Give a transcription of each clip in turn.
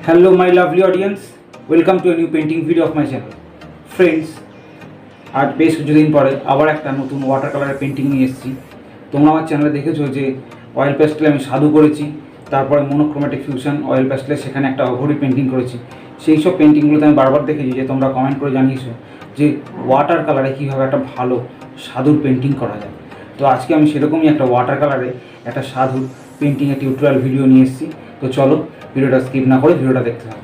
Hello my lovely audience, welcome to a new painting video of my channel. Friends, আজ বেশ কিছুদিন পরে আবার একটা নতুন ওয়াটার কালারের পেন্টিং নিয়ে এসেছি। তোমরা আমার চ্যানেলে দেখেছো যে অয়েল প্যাস্টেলে আমি সাধু করেছি, তারপরে মনোক্রোমেটিক ফিউশন অয়েল প্যাস্টেলে সেখানে একটা অঘরি পেন্টিং করেছি। সেই সব পেন্টিংগুলোতে আমি বারবার দেখেছি যে তোমরা কমেন্ট করে জানিয়েছো যে ওয়াটার কালারে কীভাবে একটা ভালো সাধুর পেন্টিং করা যায়। তো আজকে আমি সেরকমই একটা ওয়াটার কালারে একটা সাধুর পেন্টিংয়ের টিউটোরিয়াল ভিডিও নিয়ে এসেছি। তো চলো ভিডিওটা স্কিপ না করে ভিডিওটা দেখতে হবে।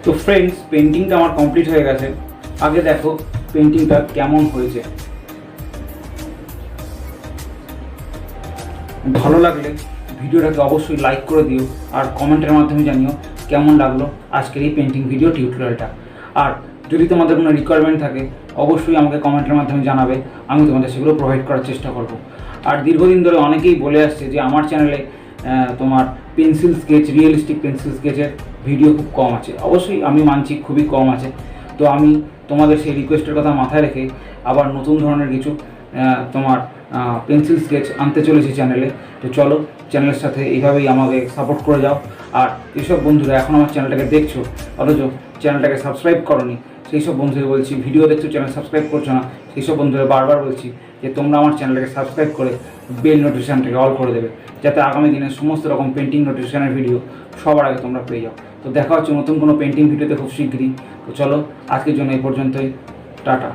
তো ফ্রেন্ডস, পেন্টিংটা আমার কমপ্লিট হয়ে গেছে। আগে দেখো পেন্টিংটা কেমন হয়েছে। ভালো লাগলে ভিডিওটাকে অবশ্যই লাইক করে দিও আর কমেন্টের মাধ্যমে জানিও কেমন লাগলো আজকের এই পেন্টিং ভিডিও টিউটোরিয়ালটা। আর যদি তোমাদের কোনো রিকোয়ারমেন্ট থাকে অবশ্যই আমাকে কমেন্টের মাধ্যমে জানাবে, আমি তোমাদের সেগুলো প্রোভাইড করার চেষ্টা করব। আর দীর্ঘদিন ধরে অনেকেই বলে আসছে যে আমার চ্যানেলে তোমার পেন্সিল স্কেচ, রিয়েলিস্টিক পেন্সিল স্কেচের ভিডিও খুব কম আছে। অবশ্যই আমি মানছি খুবই কম আছে। তো আমি তোমাদের সেই রিকোয়েস্টের কথা মাথায় রেখে আবার নতুন ধরনের কিছু তোমার পেন্সিল স্কেচ আনতে চলেছি চ্যানেলে। তো চলো চ্যানেলের সাথে এইভাবেই আমাকে সাপোর্ট করে যাও। আর যেসব বন্ধুরা এখন আমার চ্যানেলটাকে দেখছো অথচ চ্যানেলটাকে সাবস্ক্রাইব করোনি, সেই সব বন্ধুদের বলছি, ভিডিও দেখছো চ্যানেল সাবস্ক্রাইব করছো না, সেই সব বন্ধুদের বারবার বলছি যে তোমরা আমার চ্যানেলটাকে সাবস্ক্রাইব করে বেল নোটিফিকেশানটাকে অল করে দেবে, যাতে আগামী দিনে সমস্ত রকম পেন্টিং নোটিফিকেশানের ভিডিও সবার আগে তোমরা পেয়ে যাও। তো দেখা হচ্ছে নতুন কোনো পেন্টিং ভিডিওতে খুব শীঘ্রই। তো চলো আজকের জন্য এই পর্যন্তই, টাটা।